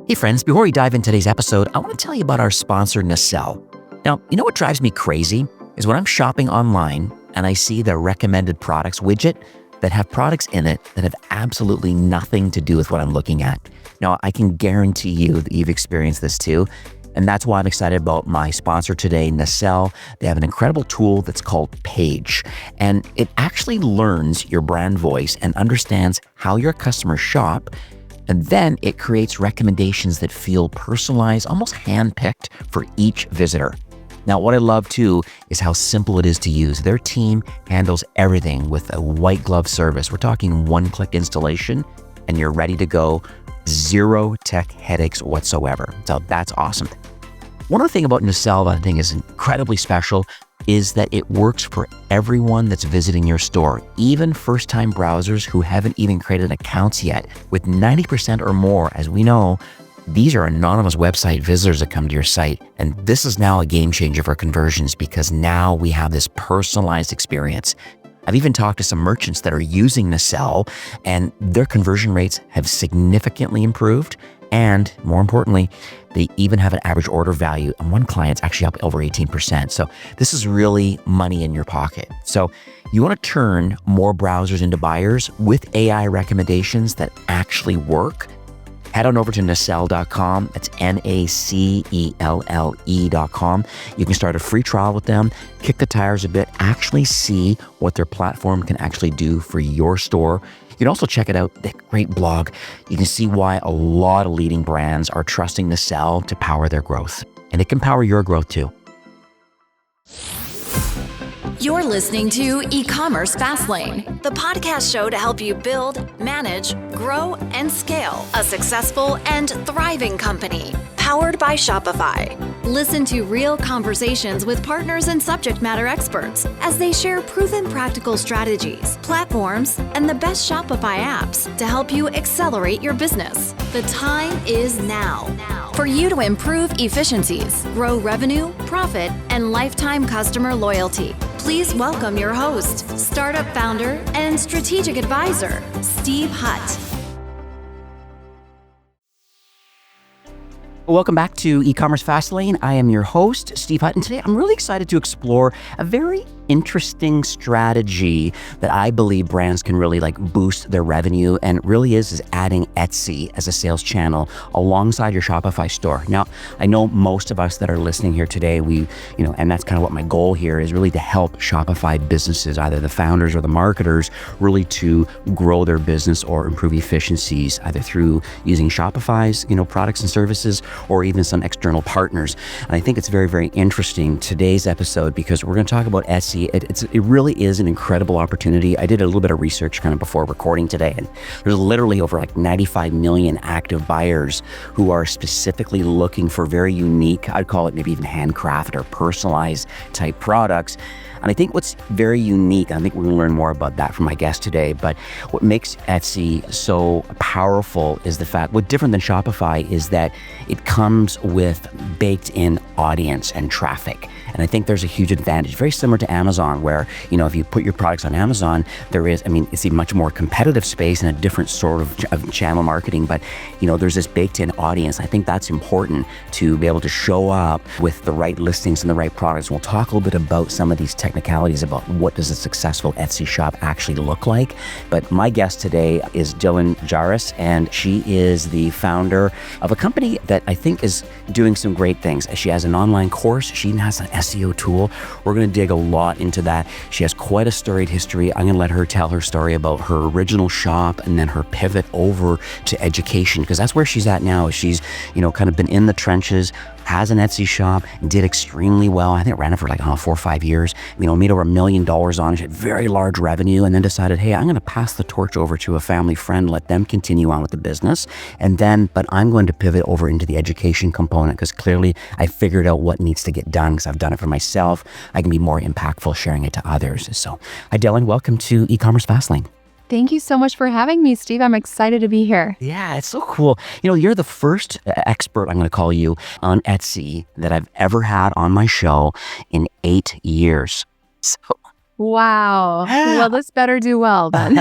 Hey friends, before we dive into today's episode, I want to tell you about our sponsor, Nacelle. Now, you know what drives me crazy is when I'm shopping online and I see the recommended products widget that have products in it that have absolutely nothing to do with what I'm looking at. Now, I can guarantee you that you've experienced this too. And that's why I'm excited about my sponsor today, Nacelle. They have an incredible tool that's called Page, and it actually learns your brand voice and understands how your customers shop. And then it creates recommendations that feel personalized, almost handpicked for each visitor. Now, what I love too is how simple it is to use. Their team handles everything with a white glove service. We're talking one-click installation and you're ready to go. Zero tech headaches whatsoever. So that's awesome. One other thing about Nacelle that I think is incredibly special is that it works for everyone that's visiting your store, even first-time browsers who haven't even created accounts yet. With 90% or more, as we know, these are anonymous website visitors that come to your site. And this is now a game changer for conversions because now we have this personalized experience. I've even talked to some merchants that are using Nacelle and their conversion rates have significantly improved. And more importantly, they even have an average order value and one client's actually up over 18%. So this is really money in your pocket. So you want to turn more browsers into buyers with AI recommendations that actually work. Head on over to nacelle.com. That's NACELLE.com. You can start a free trial with them, kick the tires a bit, actually see what their platform can actually do for your store. You can also check it out, the great blog. You can see why a lot of leading brands are trusting Nacelle to power their growth. And it can power your growth too. You're listening to eCommerce Fastlane, the podcast show to help you build, manage, grow, and scale a successful and thriving company, powered by Shopify. Listen to real conversations with partners and subject matter experts as they share proven practical strategies, platforms, and the best Shopify apps to help you accelerate your business. The time is now for you to improve efficiencies, grow revenue, profit, and lifetime customer loyalty. Please welcome your host, startup founder, and strategic advisor, Steve Hutt. Welcome back to eCommerce Fastlane. I am your host, Steve Hutt, and today I'm really excited to explore a very interesting strategy that I believe brands can really boost their revenue, and it really is adding Etsy as a sales channel alongside your Shopify store. Now, I know most of us that are listening here today, and that's kind of what my goal here is, really to help Shopify businesses, either the founders or the marketers, really to grow their business or improve efficiencies, either through using Shopify's, products and services, or even some external partners. And I think it's very, very interesting today's episode because we're going to talk about Etsy. It really is an incredible opportunity. I did a little bit of research kind of before recording today, and there's literally over 95 million active buyers who are specifically looking for very unique, I'd call it maybe even handcrafted or personalized type products. And I think what's very unique, I think we're going to learn more about that from my guest today, but what makes Etsy so powerful is the fact, what different than Shopify is that it comes with baked in audience and traffic. And I think there's a huge advantage, very similar to Amazon, where, if you put your products on Amazon, it's a much more competitive space and a different sort of channel marketing, but, there's this baked in audience. I think that's important to be able to show up with the right listings and the right products. We'll talk a little bit about some of these technicalities about what does a successful Etsy shop actually look like. But my guest today is Dylan Jarvis, and she is the founder of a company that I think is doing some great things. She has an online course. She even has an SEO tool. We're going to dig a lot into that. She has quite a storied history. I'm going to let her tell her story about her original shop and then her pivot over to education, because that's where she's at now. She's, kind of been in the trenches, has an Etsy shop, did extremely well. I think ran it for 4 or 5 years, made over $1 million on it, had very large revenue, and then decided, hey, I'm going to pass the torch over to a family friend, let them continue on with the business. But I'm going to pivot over into the education component because clearly I figured out what needs to get done because I've done it for myself. I can be more impactful sharing it to others. So, hi, Dylan. Welcome to eCommerce Fastlane. Thank you so much for having me, Steve. I'm excited to be here. Yeah, it's so cool. You're the first expert, I'm going to call you, on Etsy that I've ever had on my show in 8 years. So Wow. Well, this better do well then.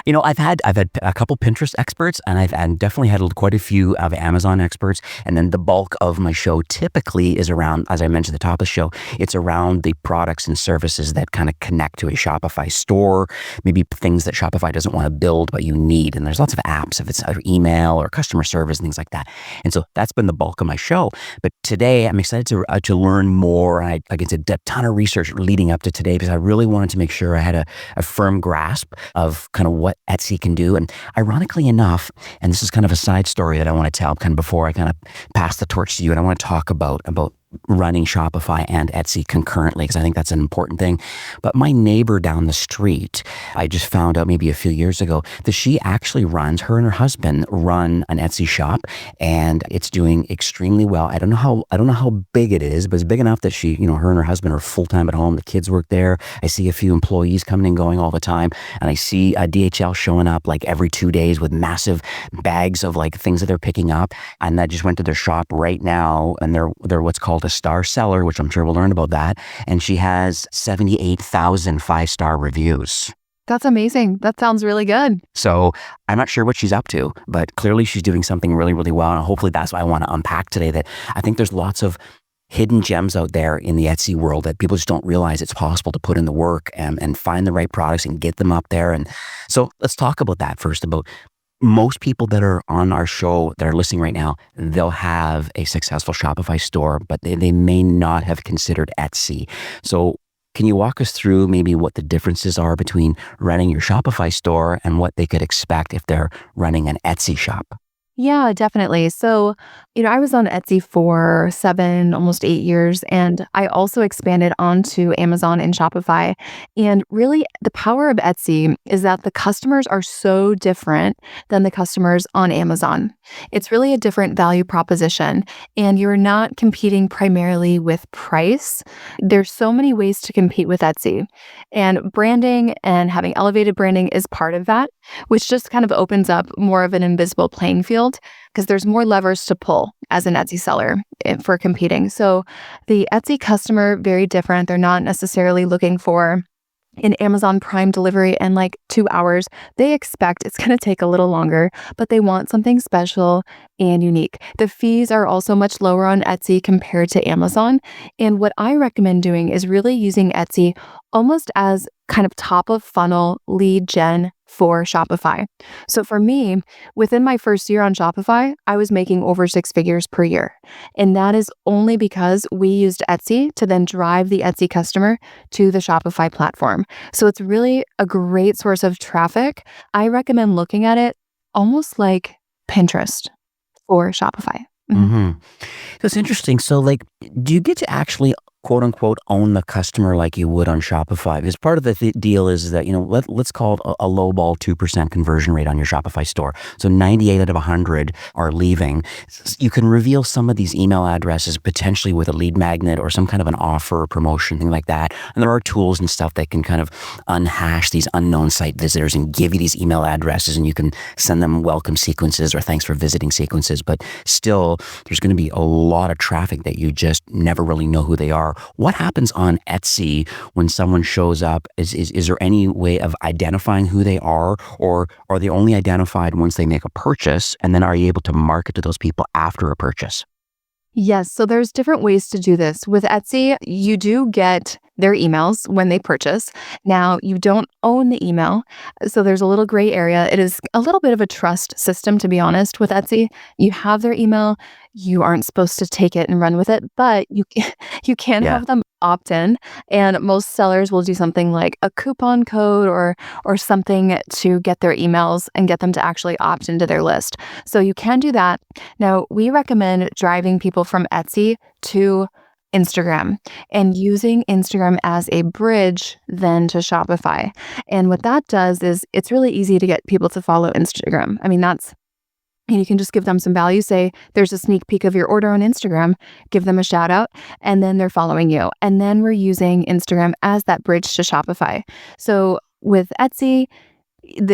I've had a couple Pinterest experts, and definitely had quite a few of Amazon experts. And then the bulk of my show typically is around, as I mentioned at the top of the show, it's around the products and services that kind of connect to a Shopify store, maybe things that Shopify doesn't want to build, but you need. And there's lots of apps, if it's either email or customer service and things like that. And so that's been the bulk of my show. But today I'm excited to learn more. And I did a ton of research leading up to today because I really wanted to make sure I had a firm grasp of kind of what Etsy can do. And ironically enough, and this is kind of a side story that I want to tell kind of before I kind of pass the torch to you, and I want to talk about running Shopify and Etsy concurrently, because I think that's an important thing. But my neighbor down the street, I just found out maybe a few years ago that her and her husband run an Etsy shop, and it's doing extremely well. I don't know how big it is, but it's big enough that her and her husband are full-time at home. The kids work there. I see a few employees coming and going all the time. And I see DHL showing up like every 2 days with massive bags of like things that they're picking up. And I just went to their shop right now, and they're what's called a star seller, which I'm sure we'll learn about that. And she has 78,000 5-star reviews. That's amazing. That sounds really good. So I'm not sure what she's up to, but clearly she's doing something really, really well. And hopefully that's what I want to unpack today, that I think there's lots of hidden gems out there in the Etsy world that people just don't realize it's possible to put in the work and find the right products and get them up there. And so let's talk about that first, about most people that are on our show that are listening right now, they'll have a successful Shopify store, but they may not have considered Etsy. So can you walk us through maybe what the differences are between running your Shopify store and what they could expect if they're running an Etsy shop? Yeah, definitely. So, I was on Etsy for 7, almost 8 years, and I also expanded onto Amazon and Shopify. And really, the power of Etsy is that the customers are so different than the customers on Amazon. It's really a different value proposition, and you're not competing primarily with price. There's so many ways to compete with Etsy, and branding and having elevated branding is part of that, which just kind of opens up more of an invisible playing field because there's more levers to pull as an Etsy seller for competing. So the Etsy customer, very different. They're not necessarily looking for an Amazon Prime delivery in like 2 hours. They expect it's going to take a little longer, but they want something special and unique. The fees are also much lower on Etsy compared to Amazon. And what I recommend doing is really using Etsy almost as kind of top of funnel lead gen for Shopify. So for me, within my first year on Shopify, I was making over 6 figures per year. And that is only because we used Etsy to then drive the Etsy customer to the Shopify platform. So it's really a great source of traffic. I recommend looking at it almost like Pinterest for Shopify. Mm-hmm. So it's interesting. So do you get to actually quote unquote own the customer like you would on Shopify? Because part of the deal is that, let's call it a low ball 2% conversion rate on your Shopify store. So 98 out of 100 are leaving. You can reveal some of these email addresses potentially with a lead magnet or some kind of an offer or promotion, thing like that. And there are tools and stuff that can kind of unhash these unknown site visitors and give you these email addresses, and you can send them welcome sequences or thanks for visiting sequences. But still, there's going to be a lot of traffic that you just never really know who they are. What happens on Etsy when someone shows up? Is there any way of identifying who they are, or are they only identified once they make a purchase? And then are you able to market to those people after a purchase? Yes, so there's different ways to do this. With Etsy, you do get their emails when they purchase. Now, you don't own the email, so there's a little gray area. It is a little bit of a trust system, to be honest, with Etsy. You have their email. You aren't supposed to take it and run with it, but you can have them opt in, and most sellers will do something like a coupon code or something to get their emails and get them to actually opt into their list. So you can do that. Now, we recommend driving people from Etsy to Instagram and using Instagram as a bridge then to Shopify. And what that does is it's really easy to get people to follow Instagram. I mean, and you can just give them some value, say there's a sneak peek of your order on Instagram, give them a shout out, and then they're following you. And then we're using Instagram as that bridge to Shopify. So with Etsy,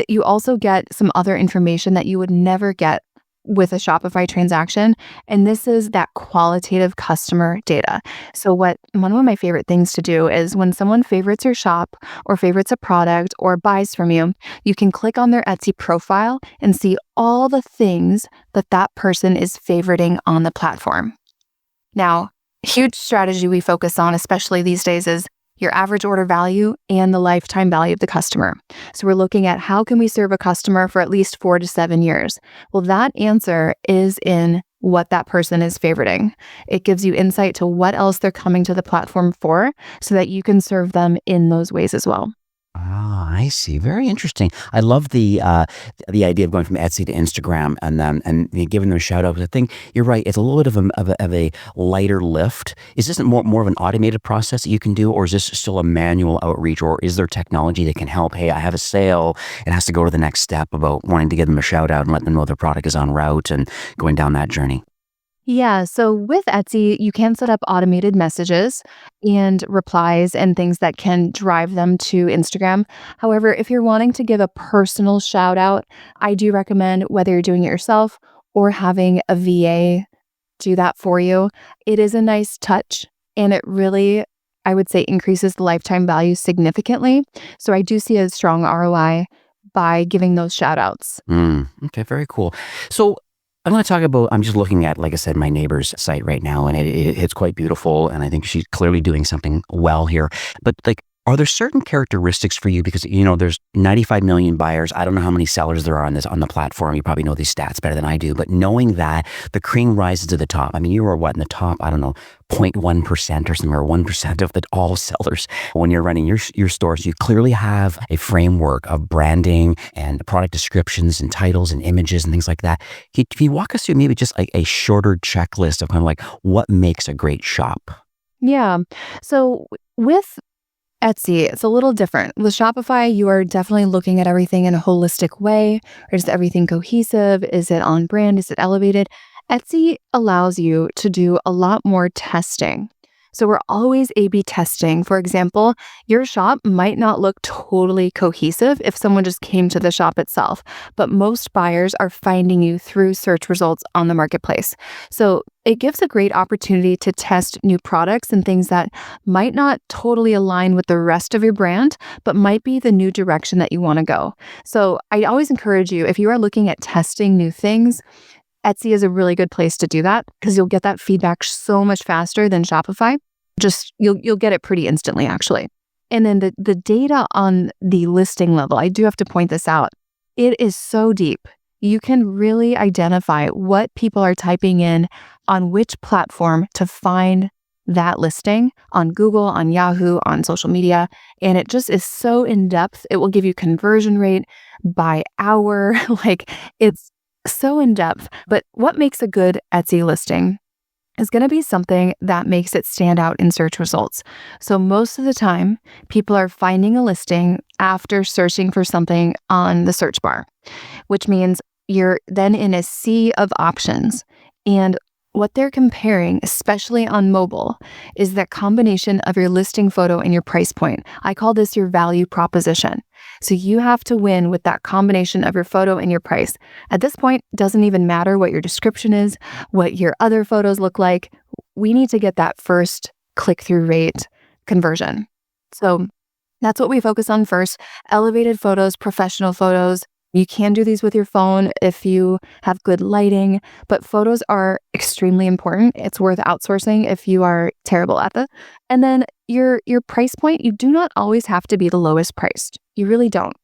you also get some other information that you would never get with a Shopify transaction. And this is that qualitative customer data. So one of my favorite things to do is when someone favorites your shop or favorites a product or buys from you, you can click on their Etsy profile and see all the things that that person is favoriting on the platform. Now, a huge strategy we focus on, especially these days, is your average order value and the lifetime value of the customer. So we're looking at how can we serve a customer for at least 4 to 7 years? Well, that answer is in what that person is favoriting. It gives you insight to what else they're coming to the platform for so that you can serve them in those ways as well. Ah, I see. Very interesting. I love the idea of going from Etsy to Instagram and giving them a shout out. I think you're right. It's a little bit of a lighter lift. Is this more of an automated process that you can do, or is this still a manual outreach, or is there technology that can help? Hey, I have a sale. It has to go to the next step about wanting to give them a shout out and let them know their product is en route and going down that journey. Yeah, so with Etsy, you can set up automated messages and replies and things that can drive them to Instagram. However, if you're wanting to give a personal shout out, I do recommend whether you're doing it yourself or having a VA do that for you. It is a nice touch and it really, I would say, increases the lifetime value significantly. So I do see a strong ROI by giving those shout outs. Okay, very cool. So I'm going to talk about, I'm just looking at, like I said, my neighbor's site right now, and it's quite beautiful, and I think she's clearly doing something well here. But like, are there certain characteristics for you? Because, there's 95 million buyers. I don't know how many sellers there are on the platform. You probably know these stats better than I do. But knowing that the cream rises to the top. I mean, you are in the top, I don't know, 0.1% or something, or 1% of all sellers when you're running your store. So you clearly have a framework of branding and product descriptions and titles and images and things like that. Can you walk us through maybe just like a shorter checklist of kind of like what makes a great shop? Yeah. So with Etsy, it's a little different. With Shopify, you are definitely looking at everything in a holistic way. Is everything cohesive? Is it on brand? Is it elevated? Etsy allows you to do a lot more testing. So we're always A/B testing. For example, your shop might not look totally cohesive if someone just came to the shop itself, but most buyers are finding you through search results on the marketplace. So it gives a great opportunity to test new products and things that might not totally align with the rest of your brand, but might be the new direction that you want to go. So I always encourage you, if you are looking at testing new things, Etsy is a really good place to do that because you'll get that feedback so much faster than Shopify. You'll get it pretty instantly, actually. And then the data on the listing level, I do have to point this out. It is so deep. You can really identify what people are typing in on which platform to find that listing on Google, on Yahoo, on social media. And it just is so in depth. It will give you conversion rate by hour. Like, it's so in depth. But what makes a good Etsy listing is going to be something that makes it stand out in search results. So most of the time, people are finding a listing after searching for something on the search bar, which means you're then in a sea of options. And what they're comparing, especially on mobile, is that combination of your listing photo and your price point. I call this your value proposition. So you have to win with that combination of your photo and your price. At this point, it doesn't even matter what your description is, what your other photos look like. We need to get that first click-through rate conversion. So that's what we focus on first. Elevated photos, professional photos. You can do these with your phone if you have good lighting, but photos are extremely important. It's worth outsourcing if you are terrible at that. And then your price point, you do not always have to be the lowest priced. You really don't.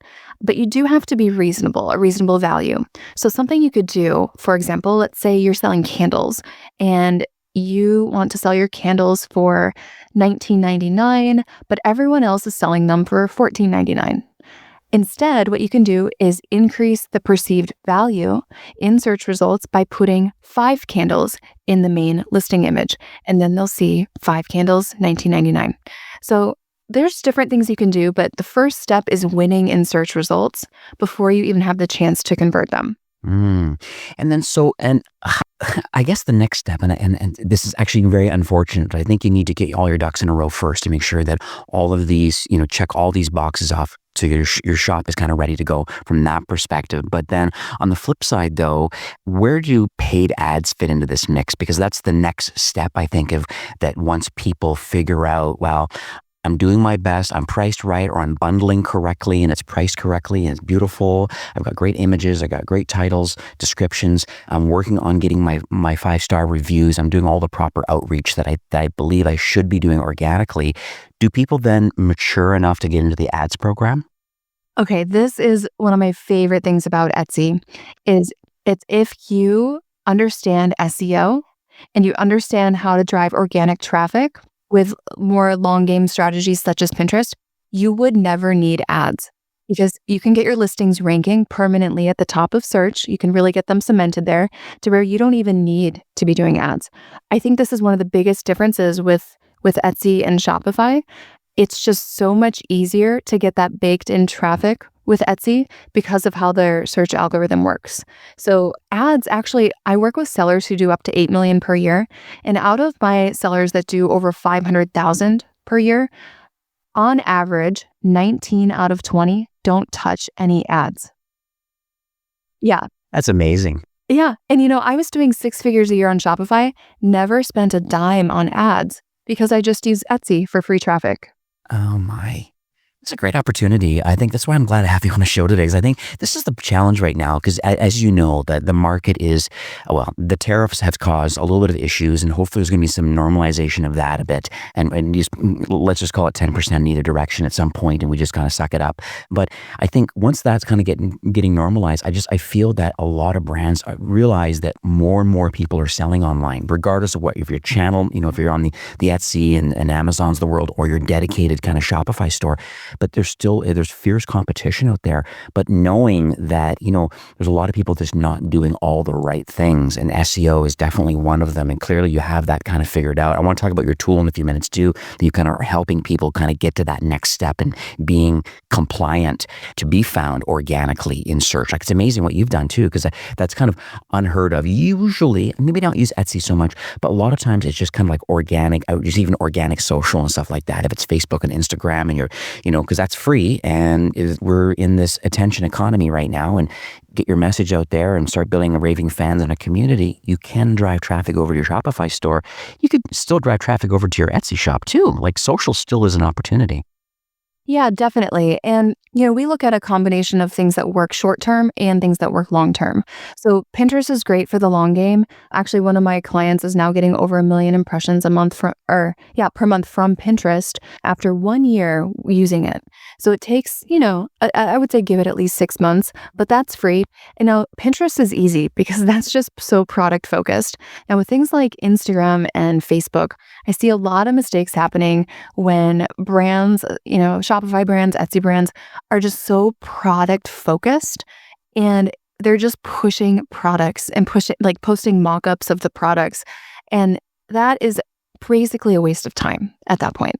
But you do have to be reasonable, a reasonable value. So something you could do, for example, let's say you're selling candles and you want to sell your candles for $19.99, but everyone else is selling them for $14.99. Instead, what you can do is increase the perceived value in search results by putting 5 candles in the main listing image, and then they'll see 5 candles, $19.99. So there's different things you can do, but the first step is winning in search results before you even have the chance to convert them. And then I guess the next step, and this is actually very unfortunate, but I think you need to get all your ducks in a row first to make sure that all of these, check all these boxes off so your shop is kind of ready to go from that perspective. But then on the flip side, though, where do paid ads fit into this mix? Because that's the next step, I think, of that once people figure out, well, I'm doing my best, I'm priced right, or I'm bundling correctly and it's priced correctly and it's beautiful. I've got great images, I got great titles, descriptions. I'm working on getting my 5-star reviews. I'm doing all the proper outreach that I believe I should be doing organically. Do people then mature enough to get into the ads program? Okay, this is one of my favorite things about Etsy is it's if you understand SEO and you understand how to drive organic traffic with more long game strategies such as Pinterest, you would never need ads because you can get your listings ranking permanently at the top of search. You can really get them cemented there to where you don't even need to be doing ads. I think this is one of the biggest differences with Etsy and Shopify. It's just so much easier to get that baked in traffic with Etsy because of how their search algorithm works. So ads, actually, I work with sellers who do up to 8 million per year. And out of my sellers that do over 500,000 per year, on average, 19 out of 20 don't touch any ads. Yeah. That's amazing. Yeah. And I was doing 6 figures a year on Shopify, never spent a dime on ads because I just use Etsy for free traffic. Oh my. It's a great opportunity. I think that's why I'm glad to have you on the show today, because I think this is the challenge right now, because as you know, that the market is, well, the tariffs have caused a little bit of issues, and hopefully there's going to be some normalization of that a bit. And let's just call it 10% in either direction at some point, and we just kind of suck it up. But I think once that's kind of getting normalized, I feel that a lot of brands realize that more and more people are selling online, regardless of if your channel, if you're on the Etsy and Amazon's of the world, or your dedicated kind of Shopify store. But there's fierce competition out there. But knowing that, there's a lot of people just not doing all the right things, and SEO is definitely one of them. And clearly you have that kind of figured out. I want to talk about your tool in a few minutes too, that you kind of are helping people kind of get to that next step and being compliant to be found organically in search. Like, it's amazing what you've done too, because that's kind of unheard of. Usually, maybe don't use Etsy so much, but a lot of times it's just kind of like organic outreach, even organic social and stuff like that. If it's Facebook and Instagram and you're, because that's free, and we're in this attention economy right now, and get your message out there and start building a raving fans in a community, you can drive traffic over to your Shopify store. You could still drive traffic over to your Etsy shop too. Like, social still is an opportunity. Yeah, definitely. And, we look at a combination of things that work short term and things that work long term. So Pinterest is great for the long game. Actually, one of my clients is now getting over 1 million impressions per month from Pinterest after 1 year using it. So it takes, I would say give it at least 6 months, but that's free. And now Pinterest is easy because that's just so product focused. Now with things like Instagram and Facebook, I see a lot of mistakes happening when brands, Shopify brands, Etsy brands are just so product focused, and they're just pushing products and posting mock-ups of the products. And that is basically a waste of time at that point.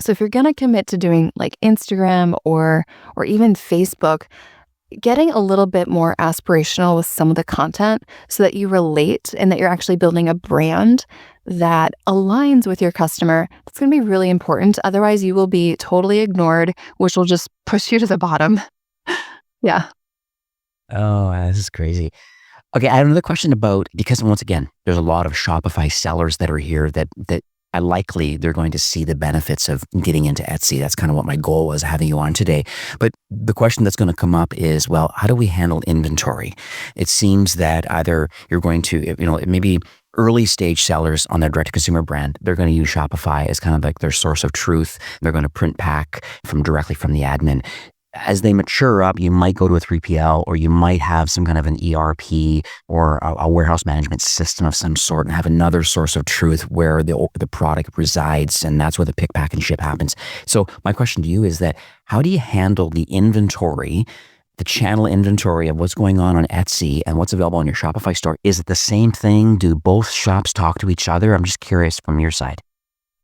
So if you're going to commit to doing like Instagram or even Facebook, getting a little bit more aspirational with some of the content so that you relate and that you're actually building a brand that aligns with your customer, that's going to be really important. Otherwise, you will be totally ignored, which will just push you to the bottom. Yeah. Oh, this is crazy. Okay, I have another question about, because once again, there's a lot of Shopify sellers that are here that likely they're going to see the benefits of getting into Etsy. That's kind of what my goal was having you on today. But the question that's going to come up is, well, how do we handle inventory? It seems that either you're going to, maybe early stage sellers on their direct-to-consumer brand, they're going to use Shopify as kind of like their source of truth. They're going to print pack directly from the admin. As they mature up, you might go to a 3PL, or you might have some kind of an ERP or a warehouse management system of some sort, and have another source of truth where the product resides, and that's where the pick, pack, and ship happens. So my question to you is that, how do you handle the inventory, the channel inventory of what's going on Etsy and what's available on your Shopify store? Is it the same thing? Do both shops talk to each other? I'm just curious from your side.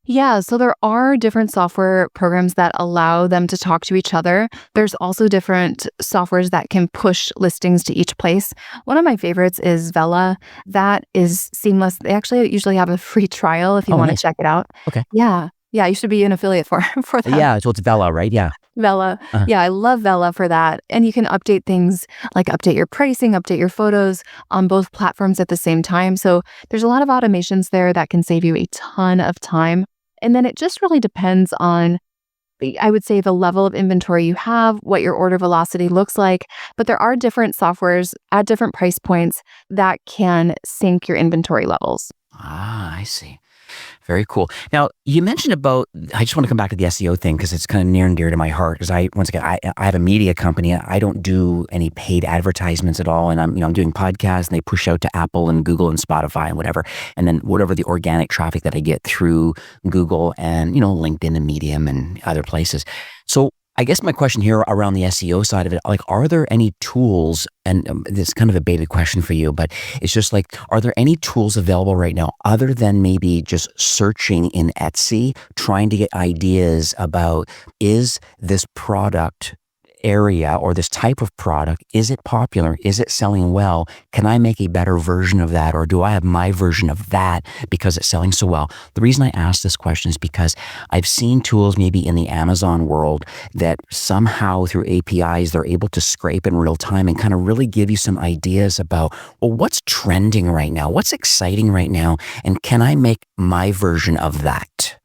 Yeah, so there are different software programs that allow them to talk to each other. There's also different softwares that can push listings to each place. One of my favorites is Vela. That is seamless. They actually usually have a free trial if you Oh, want to nice. check it out. Okay. Yeah. Yeah, you should be an affiliate for for them. Yeah, so it's Vela, right? Yeah. Vela. Uh, Yeah, I love Vela for that. And you can update things like update your pricing, update your photos on both platforms at the same time. So there's a lot of automations there that can save you a ton of time. And then it just really depends on, I would say, the level of inventory you have, what your order velocity looks like. But there are different softwares at different price points that can sync your inventory levels. I see. Very cool. Now, you mentioned about, I just want to come back to the SEO thing because it's kind of near and dear to my heart because once again, I have a media company. I don't do any paid advertisements at all. And I'm doing podcasts and they push out to Apple and Google and Spotify and whatever. And then whatever the organic traffic that I get through Google and, LinkedIn and Medium and other places. So I guess my question here around the SEO side of it, like, are there any tools, and this is kind of a baited question for you, but it's just like, are there any tools available right now other than maybe just searching in Etsy, trying to get ideas about, is this product area or this type of product, is it popular? Is it selling well? Can I make a better version of that? Or do I have my version of that because it's selling so well? The reason I ask this question is because I've seen tools maybe in the Amazon world that somehow through APIs, they're able to scrape in real time and kind of really give you some ideas about, well, what's trending right now? What's exciting right now? And can I make my version of that?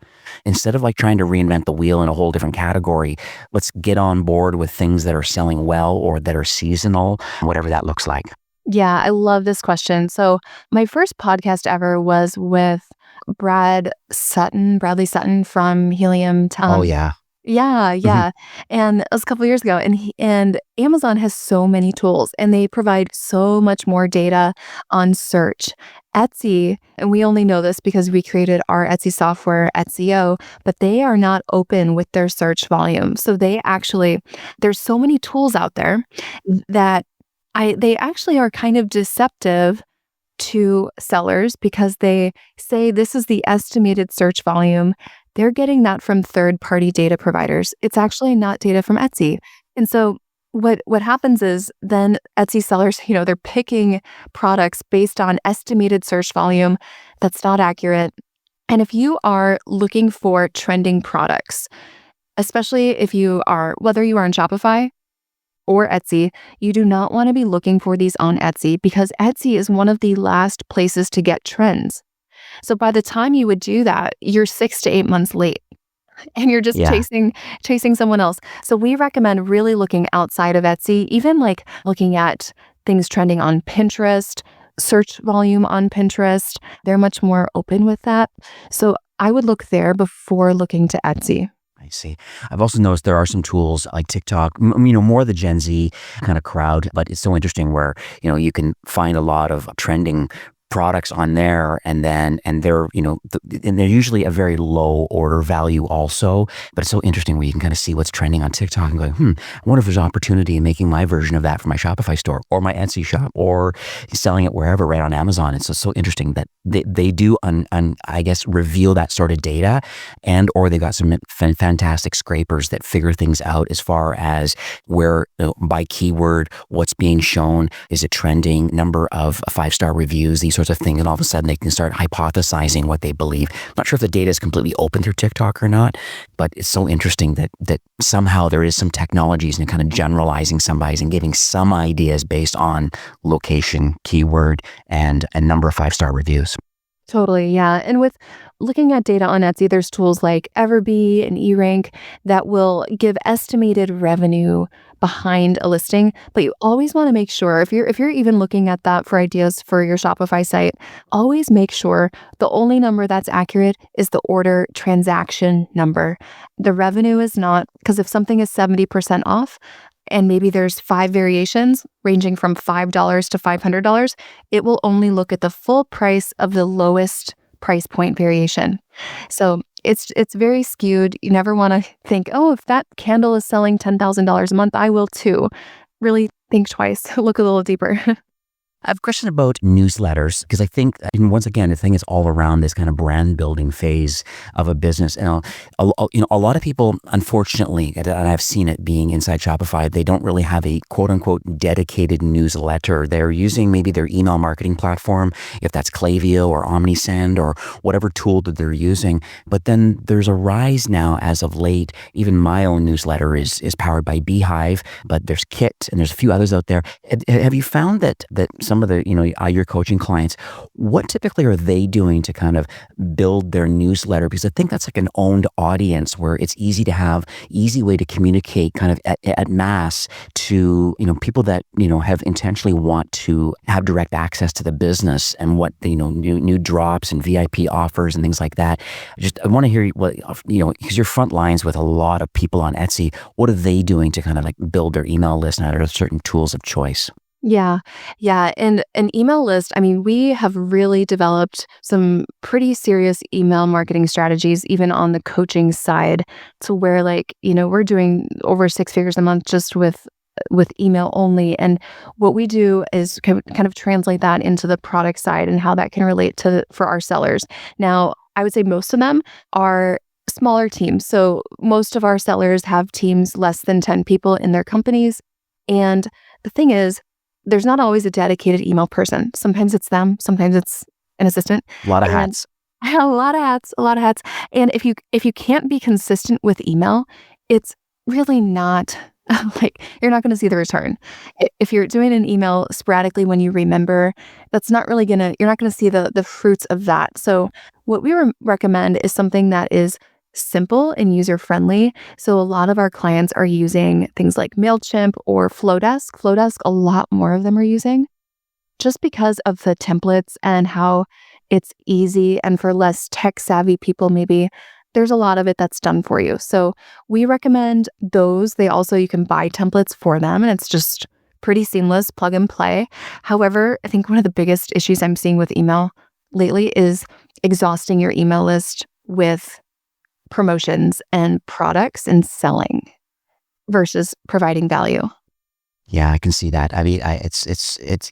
Instead of like trying to reinvent the wheel in a whole different category, let's get on board with things that are selling well or that are seasonal, whatever that looks like. Yeah, I love this question. So my first podcast ever was with Bradley Sutton from Helium. Oh, yeah. Yeah, hmm yeah. And it was a couple of years ago. And Amazon has so many tools and they provide so much more data on search. Etsy, and we only know this because we created our Etsy software, Etsyo, but they are not open with their search volume. So there's so many tools out there that they actually are kind of deceptive to sellers because they say this is the estimated search volume. They're getting that from third-party data providers. It's actually not data from Etsy. And so what happens is then Etsy sellers, they're picking products based on estimated search volume that's not accurate. And if you are looking for trending products, especially whether you are on Shopify or Etsy, you do not want to be looking for these on Etsy because Etsy is one of the last places to get trends. So by the time you would do that, you're 6 to 8 months late and you're just Yeah. chasing someone else. So we recommend really looking outside of Etsy, even like looking at things trending on Pinterest, search volume on Pinterest. They're much more open with that. So I would look there before looking to Etsy. I see. I've also noticed there are some tools like TikTok, more the Gen Z kind of crowd, but it's so interesting where, you can find a lot of trending products on there and they're, and they're usually a very low order value also, but it's so interesting where you can kind of see what's trending on TikTok and going, I wonder if there's opportunity in making my version of that for my Shopify store or my Etsy shop or selling it wherever right on Amazon. It's so interesting that they do, I guess, reveal that sort of data or they got some fantastic scrapers that figure things out as far as where by keyword, what's being shown, is it trending, number of 5-star reviews, these sorts of things, and all of a sudden they can start hypothesizing what they believe. Not sure if the data is completely open through TikTok or not, but it's so interesting that somehow there is some technologies and kind of generalizing somebody's and giving some ideas based on location, keyword, and a number of 5-star reviews. Totally, yeah. And with looking at data on Etsy, there's tools like Everbee and eRank that will give estimated revenue behind a listing. But you always want to make sure if you're even looking at that for ideas for your Shopify site, always make sure the only number that's accurate is the order transaction number. The revenue is not, because if something is 70% off, and maybe there's 5 variations ranging from $5 to $500, it will only look at the full price of the lowest price point variation. So it's very skewed. You never want to think, oh, if that candle is selling $10,000 a month, I will too. Really think twice, look a little deeper. I have a question about newsletters because I think, and once again, the thing is all around this kind of brand building phase of a business. And a lot of people, unfortunately, and I've seen it being inside Shopify, they don't really have a quote unquote dedicated newsletter. They're using maybe their email marketing platform, if that's Klaviyo or OmniSend or whatever tool that they're using. But then there's a rise now, as of late. Even my own newsletter is powered by Beehive, but there's Kit and there's a few others out there. Have you found that some of the, your coaching clients, what typically are they doing to kind of build their newsletter? Because I think that's like an owned audience where it's easy way to communicate kind of at mass to, people that, have intentionally want to have direct access to the business and what, new drops and VIP offers and things like that. I want to hear what, because you're front lines with a lot of people on Etsy. What are they doing to kind of like build their email list, and are there certain tools of choice? Yeah. Yeah. And an email list, I mean, we have really developed some pretty serious email marketing strategies, even on the coaching side, to where we're doing over 6 figures a month just with email only. And what we do is kind of translate that into the product side and how that can relate for our sellers. Now, I would say most of them are smaller teams. So most of our sellers have teams less than 10 people in their companies. And the thing is, there's not always a dedicated email person. Sometimes it's them, sometimes it's an assistant. A lot of hats. A lot of hats. And if you can't be consistent with email, it's really not you're not going to see the return. If you're doing an email sporadically when you remember, that's not really you're not going to see the fruits of that. So what we recommend is something that is simple and user-friendly. So a lot of our clients are using things like MailChimp or Flowdesk. Flowdesk, a lot more of them are using, just because of the templates and how it's easy, and for less tech-savvy people, maybe there's a lot of it that's done for you. So we recommend those. You can buy templates for them, and it's just pretty seamless, plug and play. However, I think one of the biggest issues I'm seeing with email lately is exhausting your email list with promotions and products and selling versus providing value. Yeah, I can see that. I mean,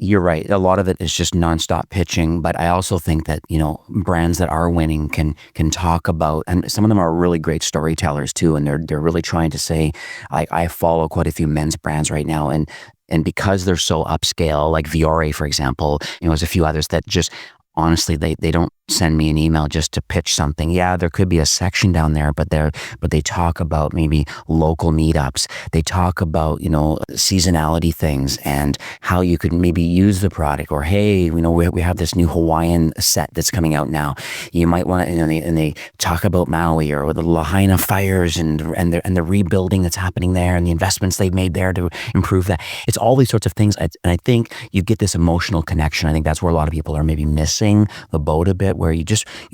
you're right. A lot of it is just nonstop pitching, but I also think that, brands that are winning can talk about, and some of them are really great storytellers too. And they're really trying to say, I follow quite a few men's brands right now. And because they're so upscale, like Viore, for example, there's a few others that just, honestly, they don't send me an email just to pitch something. Yeah, there could be a section down there, but they talk about maybe local meetups. They talk about, seasonality things and how you could maybe use the product, or, hey, we have this new Hawaiian set that's coming out now. You might want to, and they talk about Maui or the Lahaina fires and the rebuilding that's happening there and the investments they've made there to improve that. It's all these sorts of things. And I think you get this emotional connection. I think that's where a lot of people are maybe missing the boat a bit, where you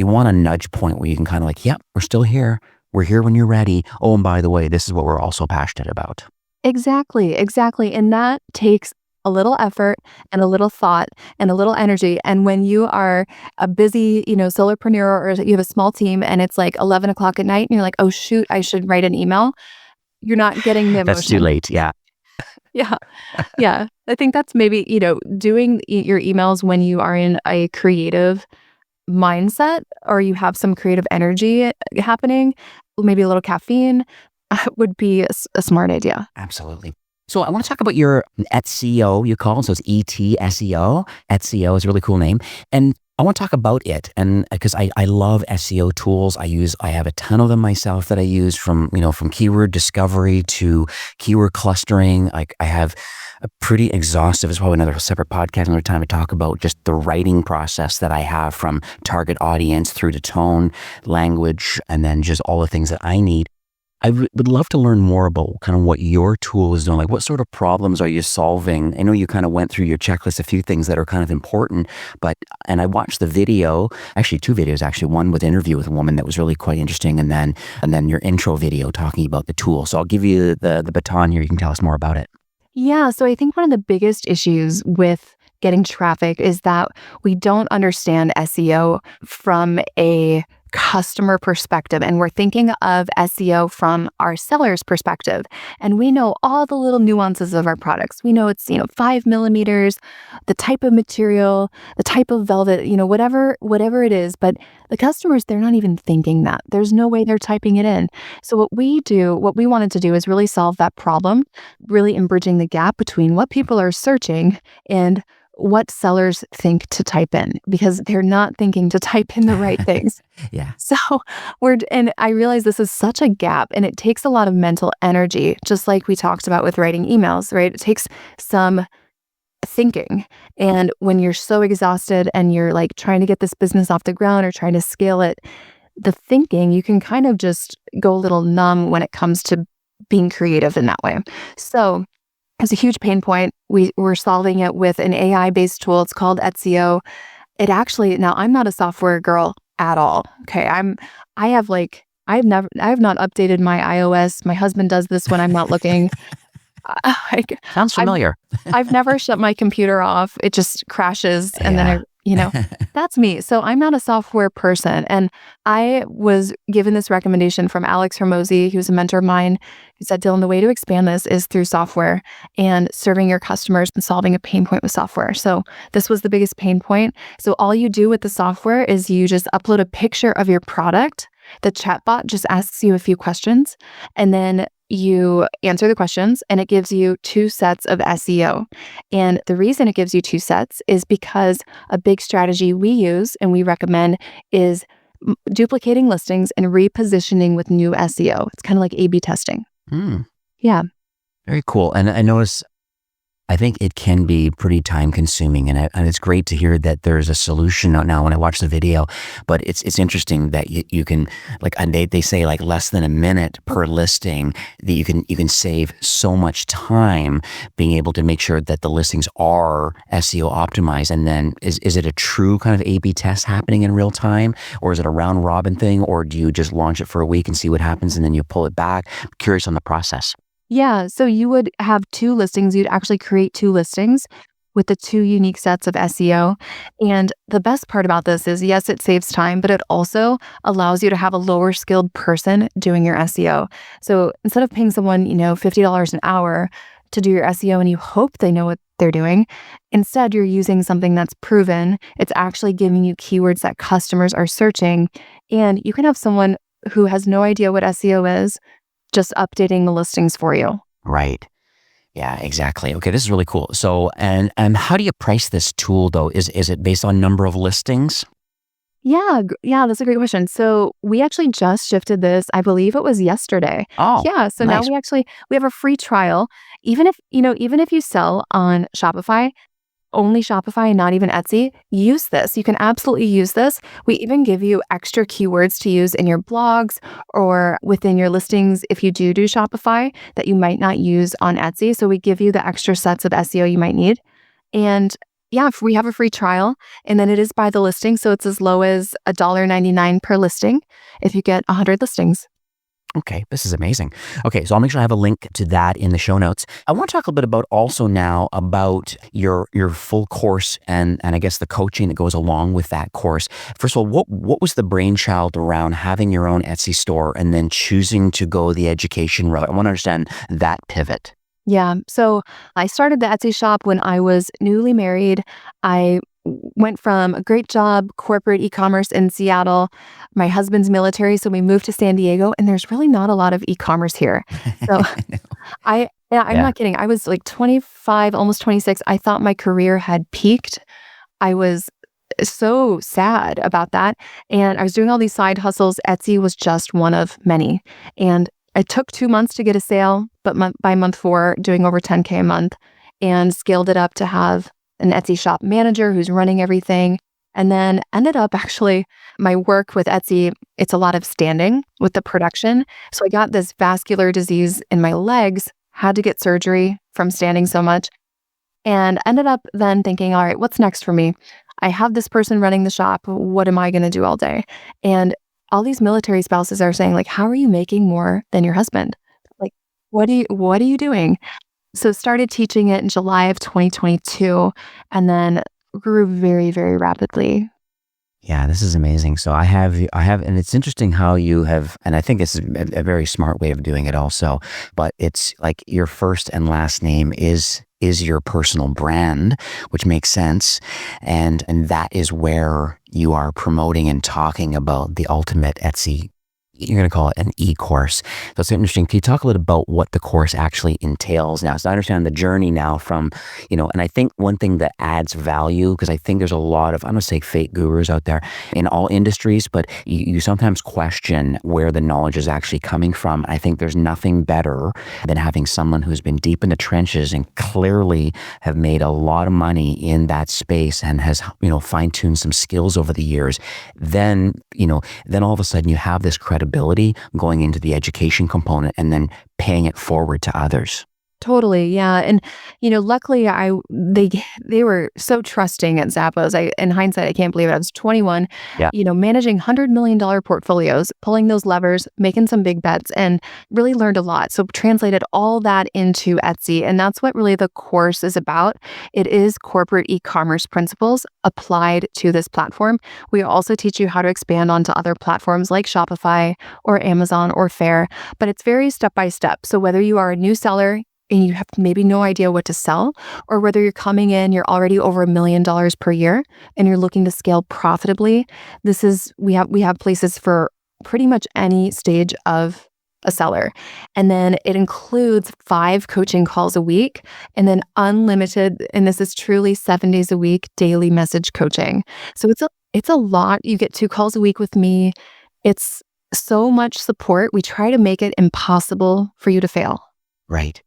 want a nudge point where you can kind of yep, we're still here. We're here when you're ready. Oh, and by the way, this is what we're also passionate about. Exactly. And that takes a little effort and a little thought and a little energy. And when you are a busy, solopreneur, or you have a small team and it's 11 o'clock at night and you're like, oh shoot, I should write an email. You're not getting the emotion. That's too late. Yeah. Yeah. Yeah. I think that's maybe, doing your emails when you are in a creative mindset, or you have some creative energy happening, maybe a little caffeine, would be a smart idea. Absolutely. So I want to talk about your Etseo, you call it. So it's ETSEO. Etseo is a really cool name. And I want to talk about it, and because I love SEO tools. I have a ton of them myself that I use, from keyword discovery to keyword clustering. I have a pretty exhaustive, it's probably another separate podcast, another time to talk about just the writing process that I have, from target audience through to tone, language, and then just all the things that I need. I would love to learn more about kind of what your tool is doing. What sort of problems are you solving? I know you kind of went through your checklist, a few things that are kind of important, and I watched the video, actually 2 videos, one with interview with a woman that was really quite interesting, and then your intro video talking about the tool. So I'll give you the baton here. You can tell us more about it. Yeah. So I think one of the biggest issues with getting traffic is that we don't understand SEO from a customer perspective and we're thinking of SEO from our seller's perspective. And we know all the little nuances of our products. We know it's, 5 millimeters, the type of material, the type of velvet, whatever it is. But the customers, they're not even thinking that. There's no way they're typing it in. So what we wanted to do is really solve that problem, really in bridging the gap between what people are searching and what sellers think to type in, because they're not thinking to type in the right things. Yeah. So and I realize this is such a gap and it takes a lot of mental energy, just like we talked about with writing emails, right? It takes some thinking. And when you're so exhausted and you're like trying to get this business off the ground or trying to scale it, the thinking, you can kind of just go a little numb when it comes to being creative in that way. So it's a huge pain point. We're solving it with an AI-based tool. It's called Etsio. Now I'm not a software girl at all. Okay. I have not updated my iOS. My husband does this when I'm not looking. Sounds familiar. I've never shut my computer off. It just crashes and then that's me. So I'm not a software person. And I was given this recommendation from Alex Hermosi, who's a mentor of mine, who said, Dylan, the way to expand this is through software and serving your customers and solving a pain point with software. So this was the biggest pain point. So all you do with the software is you just upload a picture of your product. The chatbot just asks you a few questions and then you answer the questions and it gives you 2 sets of SEO. And the reason it gives you 2 sets is because a big strategy we use and we recommend is duplicating listings and repositioning with new SEO. It's kind of like A/B testing. Yeah. Very cool. And I notice, I think it can be pretty time consuming and it's great to hear that there's a solution now when I watch the video, but it's interesting that you can, like, and they say like less than a minute per listing, that you can save so much time being able to make sure that the listings are SEO optimized. And then is it a true kind of A/B test happening in real time, or is it a round robin thing, or do you just launch it for a week and see what happens and then you pull it back? I'm curious on the process. Yeah, so you would have 2 listings. You'd actually create 2 listings with the 2 unique sets of SEO. And the best part about this is, yes, it saves time, but it also allows you to have a lower skilled person doing your SEO. So instead of paying someone, $50 an hour to do your SEO and you hope they know what they're doing, instead you're using something that's proven. It's actually giving you keywords that customers are searching. And you can have someone who has no idea what SEO is just updating the listings for you. Right. Yeah, exactly. Okay, this is really cool. So, and how do you price this tool though? Is it based on number of listings? Yeah, that's a great question. So we actually just shifted this, I believe it was yesterday. Oh, Yeah, so nice. now we have a free trial. Even if you sell on Shopify, only Shopify and not even Etsy, use this. You can absolutely use this. We even give you extra keywords to use in your blogs or within your listings if you do Shopify that you might not use on Etsy. So we give you the extra sets of SEO you might need. And yeah, we have a free trial and then it is by the listing. So it's as low as $1.99 per listing if you get 100 listings. Okay, this is amazing. Okay, so I'll make sure I have a link to that in the show notes. I want to talk a little bit about also now about your full course and I guess the coaching that goes along with that course. First of all, what was the brainchild around having your own Etsy store and then choosing to go the education route? I want to understand that pivot. Yeah, so I started the Etsy shop when I was newly married. I went from a great job, corporate e-commerce in Seattle. My husband's military, so we moved to San Diego, and there's really not a lot of e-commerce here. So I'm not kidding. I was like 25, almost 26. I thought my career had peaked. I was so sad about that. And I was doing all these side hustles. Etsy was just one of many. And it took 2 months to get a sale, but by month 4, doing over 10K a month, and scaled it up to have an Etsy shop manager who's running everything. And then ended up actually, my work with Etsy, it's a lot of standing with the production. So I got this vascular disease in my legs, had to get surgery from standing so much, and ended up then thinking, all right, what's next for me? I have this person running the shop. What am I going to do all day? And all these military spouses are saying, like, how are you making more than your husband? Like, what are you doing? So started teaching it in July of 2022 and then grew very, very rapidly. Yeah, this is amazing. So and it's interesting how you have, and I think this is a very smart way of doing it also, but it's like your first and last name is your personal brand, which makes sense. And that is where you are promoting and talking about the ultimate Etsy. You're going to call it an e-course. So it's interesting. Can you talk a little about what the course actually entails now? So I understand the journey now from, and I think one thing that adds value, because I think there's a lot of, I'm going to say fake gurus out there in all industries, but you sometimes question where the knowledge is actually coming from. I think there's nothing better than having someone who's been deep in the trenches and clearly have made a lot of money in that space and has, fine-tuned some skills over the years. Then all of a sudden you have this credibility going into the education component and then paying it forward to others. Totally, yeah, and luckily, they were so trusting at Zappos. In hindsight, I can't believe it. I was 21, Yeah. Managing $100 million portfolios, pulling those levers, making some big bets, and really learned a lot. So translated all that into Etsy, and that's what really the course is about. It is corporate e-commerce principles applied to this platform. We also teach you how to expand onto other platforms like Shopify or Amazon or Faire, but it's very step by step. So whether you are a new seller and you have maybe no idea what to sell, or whether you're coming in, you're already over $1 million per year and you're looking to scale profitably, we have places for pretty much any stage of a seller. And then it includes 5 coaching calls a week and then unlimited, and this is truly 7 days a week, daily message coaching. So it's a lot. You get 2 calls a week with me. It's so much support. We try to make it impossible for you to fail. Right.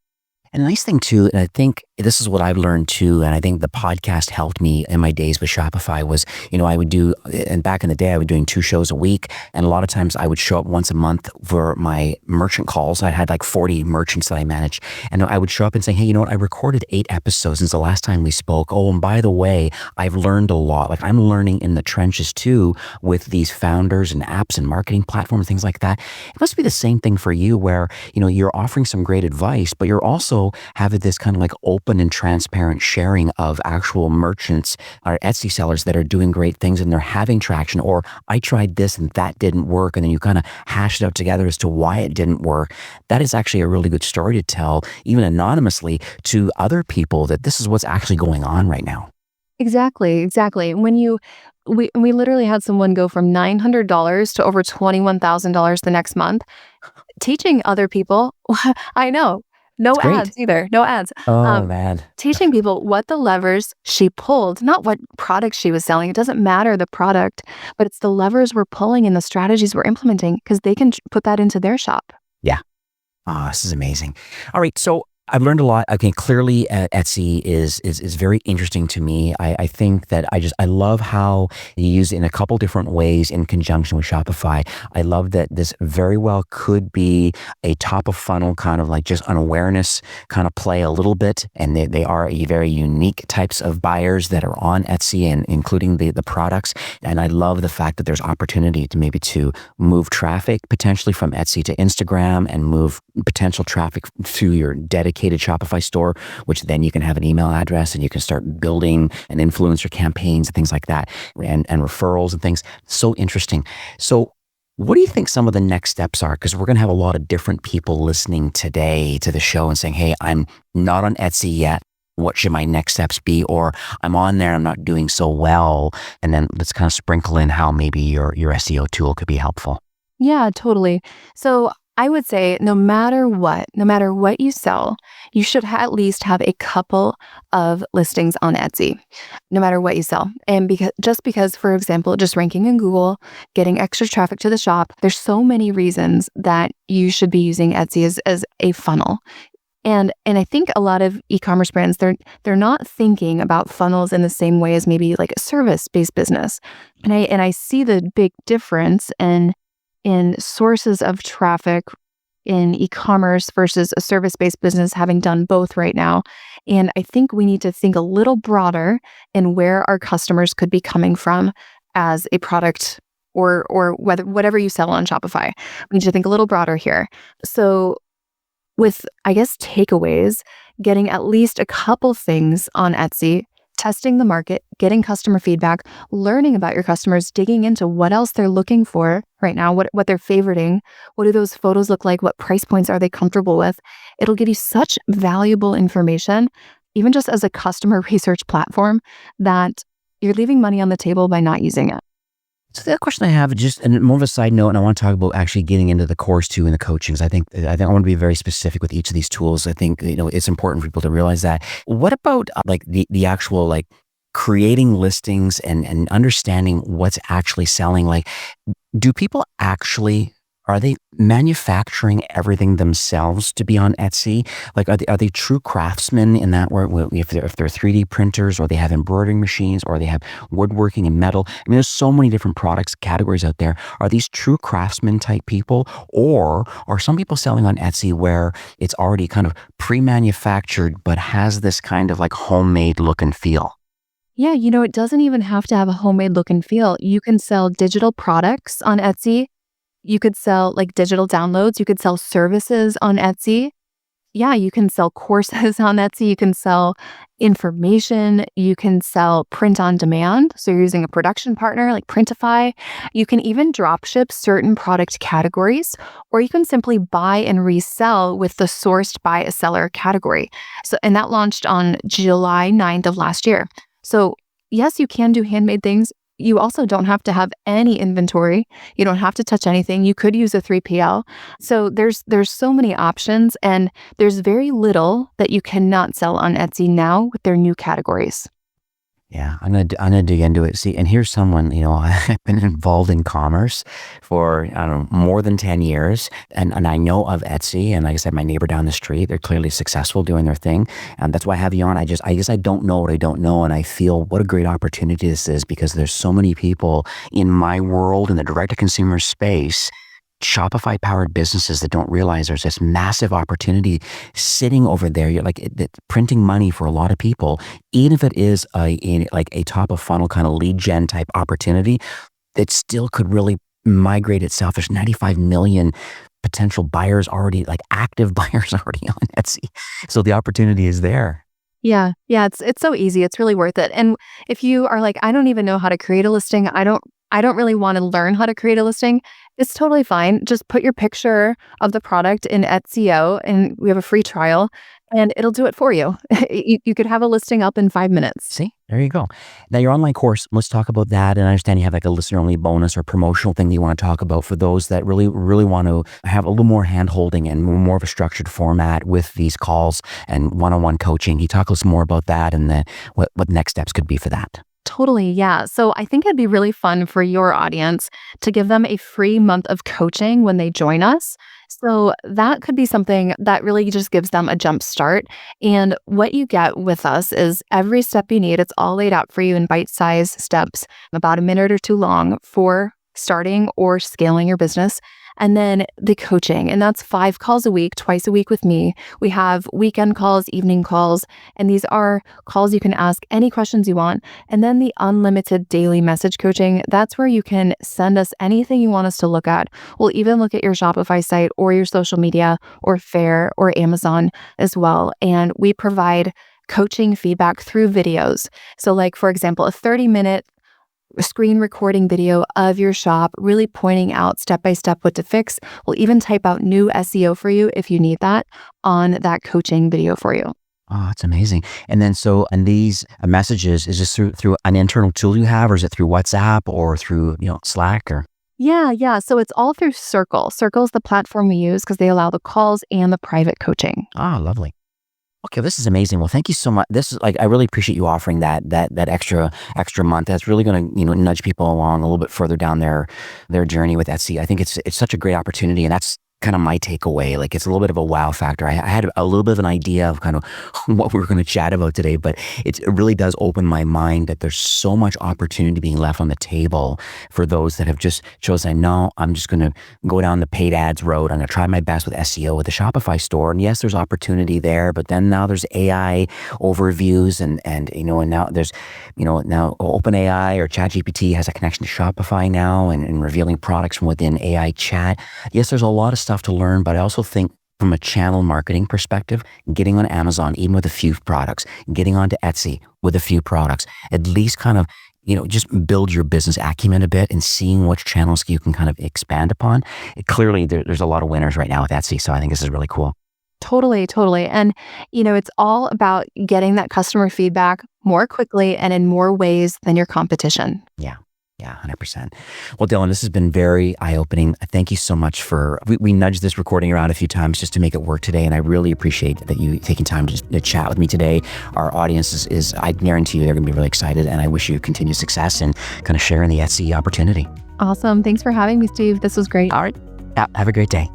And the nice thing too, and I think this is what I've learned too, and I think the podcast helped me in my days with Shopify was, I would do, and back in the day, I was doing 2 shows a week. And a lot of times I would show up once a month for my merchant calls. I had like 40 merchants that I managed. And I would show up and say, hey, you know what? I recorded 8 episodes since the last time we spoke. Oh, and by the way, I've learned a lot. Like I'm learning in the trenches too with these founders and apps and marketing platforms, things like that. It must be the same thing for you where, you're offering some great advice, but you're also having this kind of like open and transparent sharing of actual merchants or Etsy sellers that are doing great things and they're having traction, or I tried this and that didn't work. And then you kind of hash it out together as to why it didn't work. That is actually a really good story to tell, even anonymously to other people, that this is what's actually going on right now. Exactly. We literally had someone go from $900 to over $21,000 the next month, teaching other people. I know. No It's great. ads either. No ads. Oh, man. Teaching people what the levers she pulled, not what products she was selling. It doesn't matter the product, but it's the levers we're pulling and the strategies we're implementing because they can put that into their shop. Yeah. Oh, this is amazing. All right. So I've learned a lot. Okay, clearly Etsy is very interesting to me. I think that I love how you use it in a couple different ways in conjunction with Shopify. I love that this very well could be a top of funnel kind of like just an awareness kind of play a little bit. And they are a very unique types of buyers that are on Etsy and including the products. And I love the fact that there's opportunity to move traffic potentially from Etsy to Instagram and move potential traffic through your dedicated Shopify store, which then you can have an email address and you can start building an influencer campaigns and things like that and referrals and things. So interesting. So what do you think some of the next steps are? Because we're going to have a lot of different people listening today to the show and saying, hey, I'm not on Etsy yet. What should my next steps be? Or I'm on there, I'm not doing so well. And then let's kind of sprinkle in how maybe your SEO tool could be helpful. Yeah, totally. So I would say no matter what you sell, you should at least have a couple of listings on Etsy, no matter what you sell. And because, for example, just ranking in Google, getting extra traffic to the shop, there's so many reasons that you should be using Etsy as a funnel. And I think a lot of e-commerce brands, they're not thinking about funnels in the same way as maybe like a service-based business. And I see the big difference in sources of traffic in e-commerce versus a service-based business, having done both right now. And I think we need to think a little broader in where our customers could be coming from as a product or whatever you sell on Shopify. We need to think a little broader here. So with, I guess, takeaways, getting at least a couple things on Etsy testing the market, getting customer feedback, learning about your customers, digging into what else they're looking for right now, what they're favoriting, what do those photos look like, what price points are they comfortable with. It'll give you such valuable information, even just as a customer research platform, that you're leaving money on the table by not using it. So the other question I have, just and more of a side note, and I want to talk about actually getting into the course too and the coaching. I think I want to be very specific with each of these tools. I think it's important for people to realize that. What about like the actual like creating listings and understanding what's actually selling? Like, do people actually, are they manufacturing everything themselves to be on Etsy? Like, are they true craftsmen in that where if they're 3D printers, or they have embroidering machines, or they have woodworking and metal? I mean, there's so many different products categories out there. Are these true craftsmen type people, or are some people selling on Etsy where it's already kind of pre-manufactured but has this kind of like homemade look and feel? Yeah, it doesn't even have to have a homemade look and feel. You can sell digital products on Etsy. You could sell like digital downloads. You could sell services on Etsy. Yeah, you can sell courses on Etsy. You can sell information. You can sell print on demand. So you're using a production partner like Printify. You can even drop ship certain product categories, or you can simply buy and resell with the sourced by a seller category. And that launched on July 9th of last year. So yes, you can do handmade things. You also don't have to have any inventory. You don't have to touch anything. You could use a 3PL. So there's so many options, and there's very little that you cannot sell on Etsy now with their new categories. Yeah, I'm gonna dig into it. See, and here's someone, I've been involved in commerce for, I don't know, more than 10 years. And I know of Etsy. And like I said, my neighbor down the street, they're clearly successful doing their thing. And that's why I have you on. I guess I don't know what I don't know. And I feel what a great opportunity this is, because there's so many people in my world, in the direct-to-consumer space, Shopify powered businesses that don't realize there's this massive opportunity sitting over there. You're like printing money for a lot of people, even if it is a top of funnel kind of lead gen type opportunity, it still could really migrate itself. There's 95 million potential buyers already, like active buyers already on Etsy. So the opportunity is there. Yeah, it's so easy. It's really worth it. And if you are like, I don't even know how to create a listing, I don't really want to learn how to create a listing, it's totally fine. Just put your picture of the product in Etsy, and we have a free trial, and it'll do it for you. You could have a listing up in 5 minutes. See, there you go. Now your online course, let's talk about that. And I understand you have like a listener only bonus or promotional thing that you want to talk about for those that really, really want to have a little more hand holding and more of a structured format with these calls and one-on-one coaching. Can you talk a little more about that, and then what next steps could be for that? Totally. Yeah. So I think it'd be really fun for your audience to give them a free month of coaching when they join us. So that could be something that really just gives them a jump start. And what you get with us is every step you need. It's all laid out for you in bite-sized steps, about a minute or two long, for starting or scaling your business. And then the coaching, and that's 5 calls a week, twice a week with me. We have weekend calls, evening calls, and these are calls you can ask any questions you want. And then the unlimited daily message coaching, that's where you can send us anything you want us to look at. We'll even look at your Shopify site or your social media or Faire or Amazon as well. And we provide coaching feedback through videos. So like, for example, a 30-minute screen recording video of your shop, really pointing out step by step what to fix. We'll even type out new SEO for you if you need that on that coaching video for you. Oh, that's amazing. And then and these messages, is this through an internal tool you have, or is it through WhatsApp or through Slack or? Yeah. So it's all through Circle. Circle is the platform we use because they allow the calls and the private coaching. Ah, lovely. Okay, this is amazing. Well, thank you so much. This is I really appreciate you offering that extra month. That's really going to nudge people along a little bit further down their journey with Etsy. I think it's such a great opportunity, and that's kind of my takeaway. Like, it's a little bit of a wow factor. I had a little bit of an idea of kind of what we were going to chat about today, but it really does open my mind that there's so much opportunity being left on the table for those that have just chosen, no, I'm just going to go down the paid ads road. I'm going to try my best with SEO with the Shopify store. And yes, there's opportunity there, but then now there's AI overviews and now there's, now OpenAI or ChatGPT has a connection to Shopify now and revealing products from within AI chat. Yes, there's a lot of stuff to learn, but I also think from a channel marketing perspective, getting on Amazon, even with a few products, getting onto Etsy with a few products, at least kind of, just build your business acumen a bit and seeing which channels you can kind of expand upon. Clearly, there's a lot of winners right now with Etsy. So I think this is really cool. Totally, totally. And, it's all about getting that customer feedback more quickly and in more ways than your competition. Yeah, 100%. Well, Dylan, this has been very eye-opening. Thank you so much we nudged this recording around a few times just to make it work today. And I really appreciate that you taking time to chat with me today. Our audience is I guarantee you they're going to be really excited. And I wish you continued success and kind of sharing the Etsy opportunity. Awesome. Thanks for having me, Steve. This was great. All right. Have a great day.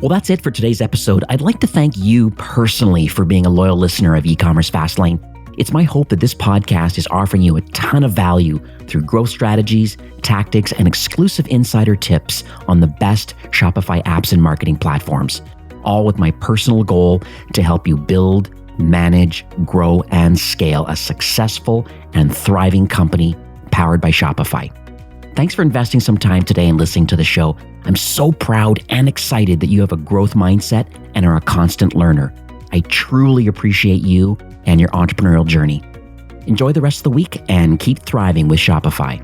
Well, that's it for today's episode. I'd like to thank you personally for being a loyal listener of eCommerce Fastlane. It's my hope that this podcast is offering you a ton of value through growth strategies, tactics, and exclusive insider tips on the best Shopify apps and marketing platforms, all with my personal goal to help you build, manage, grow, and scale a successful and thriving company powered by Shopify. Thanks for investing some time today and listening to the show. I'm so proud and excited that you have a growth mindset and are a constant learner. I truly appreciate you and your entrepreneurial journey. Enjoy the rest of the week and keep thriving with Shopify.